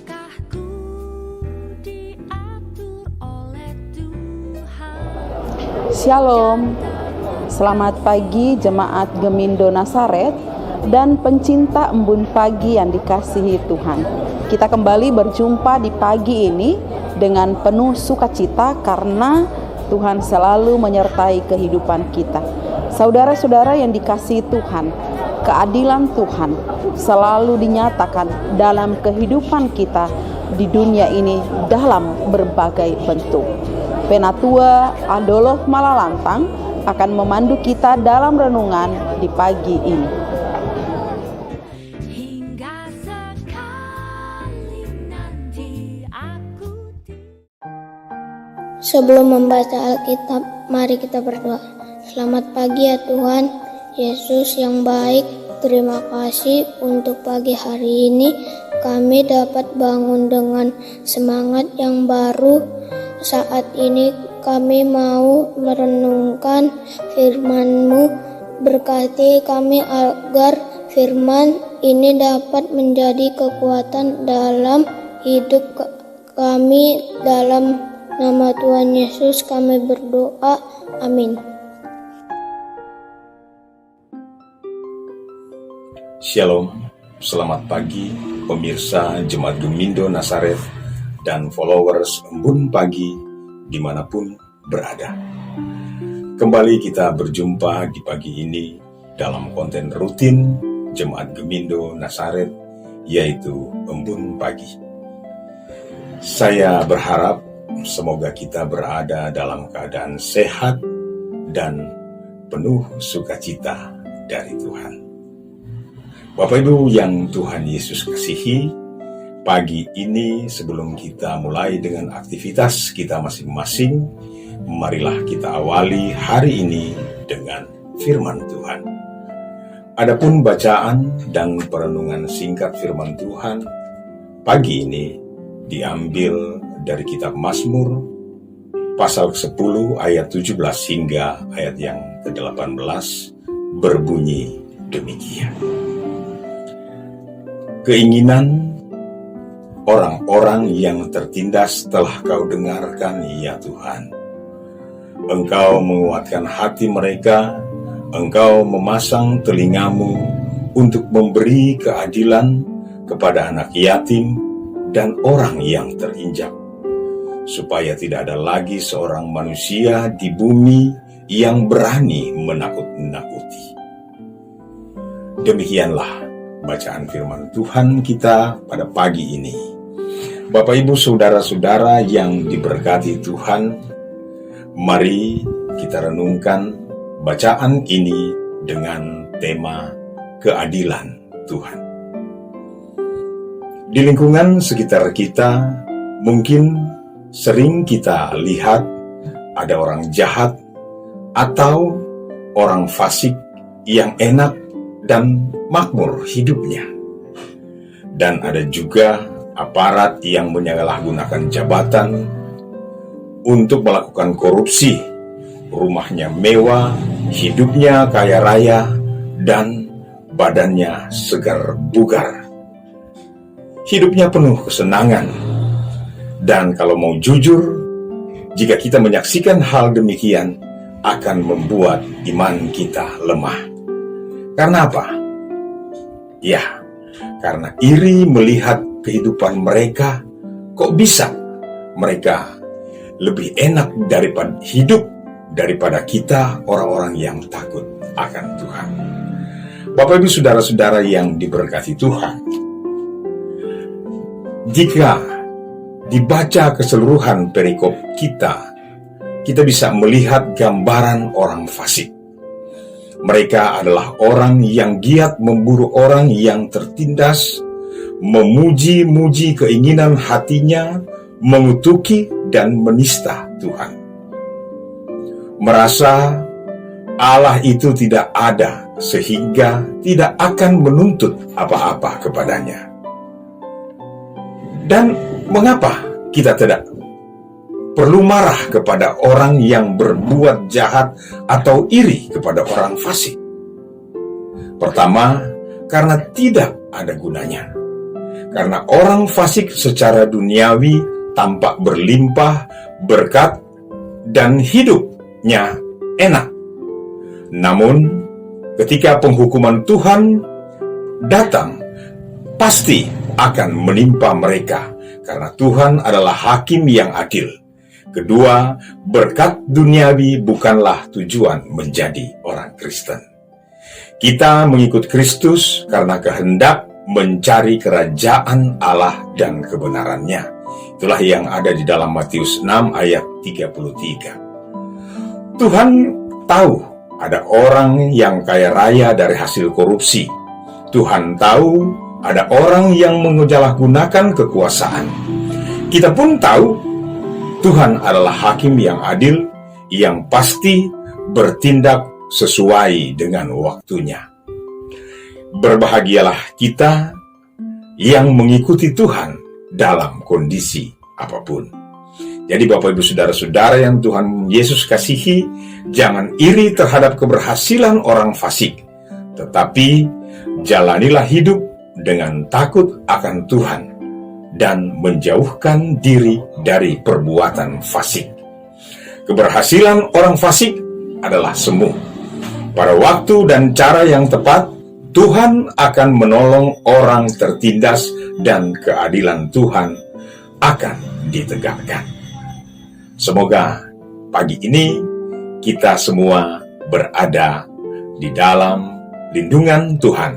Langkahku diatur oleh Tuhan. Shalom, selamat pagi jemaat Gemindo Nasaret dan pencinta embun pagi yang dikasihi Tuhan. Kita kembali berjumpa di pagi ini dengan penuh sukacita karena Tuhan selalu menyertai kehidupan kita. Saudara-saudara yang dikasihi Tuhan, keadilan Tuhan selalu dinyatakan dalam kehidupan kita di dunia ini dalam berbagai bentuk. Penatua Adolof Malalantang akan memandu kita dalam renungan di pagi ini. Hingga sekali nanti aku Sebelum membaca Alkitab, mari kita berdoa. Selamat pagi ya Tuhan, Yesus yang baik. Terima kasih untuk pagi hari ini. Kami dapat bangun dengan semangat yang baru. Saat ini kami mau merenungkan firman-Mu. Berkati kami agar firman ini dapat menjadi kekuatan dalam hidup kami. Dalam nama Tuhan Yesus kami berdoa. Amin. Shalom, selamat pagi pemirsa Jemaat Gemindo Nasaret dan followers Embun Pagi dimanapun berada. Kembali kita berjumpa di pagi ini dalam konten rutin Jemaat Gemindo Nasaret, yaitu Embun Pagi. Saya berharap semoga kita berada dalam keadaan sehat dan penuh sukacita dari Tuhan. Bapak Ibu yang Tuhan Yesus kasihi, pagi ini sebelum kita mulai dengan aktivitas kita masing-masing, marilah kita awali hari ini dengan firman Tuhan. Adapun bacaan dan perenungan singkat firman Tuhan pagi ini diambil dari kitab Mazmur pasal 10 ayat 17 hingga ayat yang ke-18 berbunyi demikian. Keinginan orang-orang yang tertindas telah Kau dengarkan, ya Tuhan. Engkau menguatkan hati mereka, Engkau memasang telingamu untuk memberi keadilan kepada anak yatim dan orang yang terinjak, supaya tidak ada lagi seorang manusia di bumi yang berani menakut-nakuti. Demikianlah bacaan firman Tuhan kita pada pagi ini. Bapak Ibu saudara-saudara yang diberkati Tuhan, mari kita renungkan bacaan ini dengan tema keadilan Tuhan. Di lingkungan sekitar kita, mungkin sering kita lihat ada orang jahat atau orang fasik yang enak dan makmur hidupnya. Dan ada juga aparat yang menyalahgunakan jabatan untuk melakukan korupsi. Rumahnya mewah, hidupnya kaya raya, dan badannya segar bugar. Hidupnya penuh kesenangan. Dan kalau mau jujur, jika kita menyaksikan hal demikian, akan membuat iman kita lemah. Karena apa? Ya, karena iri melihat kehidupan mereka. Kok bisa mereka lebih enak daripada hidup daripada kita orang-orang yang takut akan Tuhan. Bapak Ibu saudara-saudara yang diberkati Tuhan, jika dibaca keseluruhan perikop kita bisa melihat gambaran orang fasik. Mereka adalah orang yang giat memburu orang yang tertindas, memuji-muji keinginan hatinya, mengutuki dan menista Tuhan. Merasa Allah itu tidak ada sehingga tidak akan menuntut apa-apa kepadanya. Dan mengapa kita tidak perlu marah kepada orang yang berbuat jahat atau iri kepada orang fasik? Pertama, karena tidak ada gunanya. Karena orang fasik secara duniawi tampak berlimpah, berkat, dan hidupnya enak. Namun, ketika penghukuman Tuhan datang, pasti akan menimpa mereka, karena Tuhan adalah hakim yang adil. Kedua, berkat duniawi bukanlah tujuan menjadi orang Kristen. Kita mengikut Kristus karena kehendak mencari kerajaan Allah dan kebenarannya. Itulah yang ada di dalam Matius 6 ayat 33. Tuhan tahu ada orang yang kaya raya dari hasil korupsi. Tuhan tahu ada orang yang menyalahgunakan kekuasaan. Kita pun tahu Tuhan adalah hakim yang adil, yang pasti bertindak sesuai dengan waktunya. Berbahagialah kita yang mengikuti Tuhan dalam kondisi apapun. Jadi Bapak Ibu Saudara-saudara yang Tuhan Yesus kasihi, jangan iri terhadap keberhasilan orang fasik, tetapi jalanilah hidup dengan takut akan Tuhan dan menjauhkan diri dari perbuatan fasik. Keberhasilan orang fasik adalah semu. Pada waktu dan cara yang tepat, Tuhan akan menolong orang tertindas dan keadilan Tuhan akan ditegakkan. Semoga pagi ini kita semua berada di dalam lindungan Tuhan.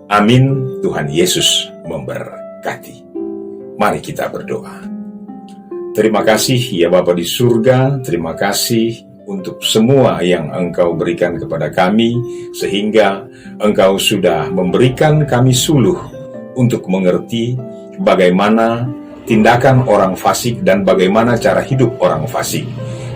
Amin. Tuhan Yesus memberkati. Mari kita berdoa. Terima kasih ya Bapa di surga, terima kasih untuk semua yang Engkau berikan kepada kami, sehingga Engkau sudah memberikan kami suluh untuk mengerti bagaimana tindakan orang fasik dan bagaimana cara hidup orang fasik.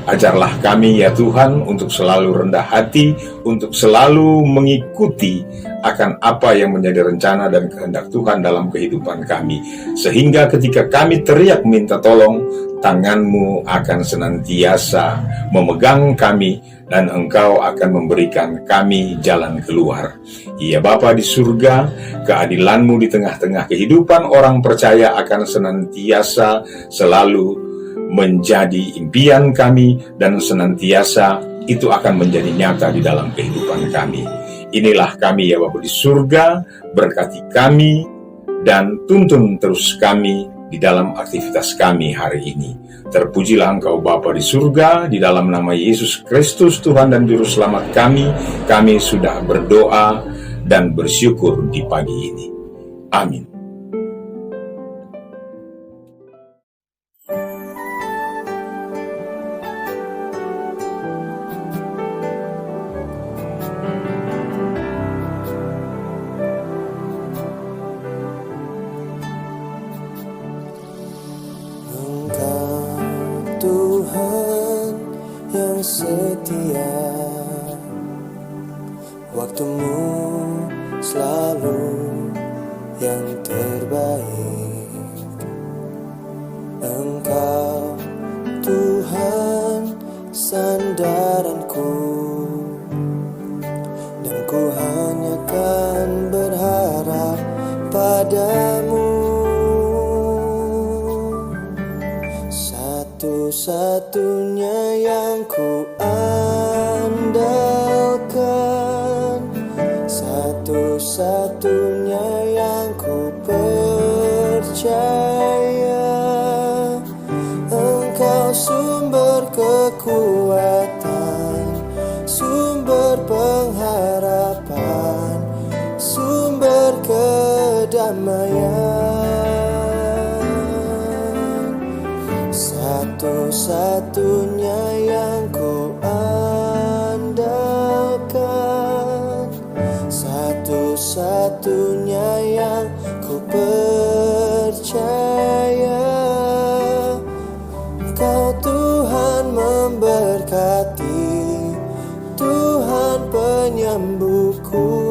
Ajarlah kami ya Tuhan untuk selalu rendah hati, untuk selalu mengikuti akan apa yang menjadi rencana dan kehendak Tuhan dalam kehidupan kami. Sehingga ketika kami teriak minta tolong, tangan-Mu akan senantiasa memegang kami dan Engkau akan memberikan kami jalan keluar. Ya Bapa di surga, keadilan-Mu di tengah-tengah kehidupan orang percaya akan senantiasa selalu menjadi impian kami dan senantiasa itu akan menjadi nyata di dalam kehidupan kami. Inilah kami ya Bapa di surga, berkati kami dan tuntun terus kami di dalam aktivitas kami hari ini. Terpujilah Engkau Bapa di surga, di dalam nama Yesus Kristus Tuhan dan Juru Selamat kami sudah berdoa dan bersyukur di pagi ini. Amin. Tuhan yang setia, waktu-Mu selalu yang terbaik. Engkau Tuhan sandaranku, dan ku hanya kan berharap padamu. Satu-satunya yang ku andalkan, satu-satunya yang ku percaya. Engkau sumber kekuatan, sumber pengharapan, sumber kedamaian. Satu-satunya yang ku andalkan, satu-satunya yang ku percaya. Kau Tuhan memberkati, Tuhan penyembuhku.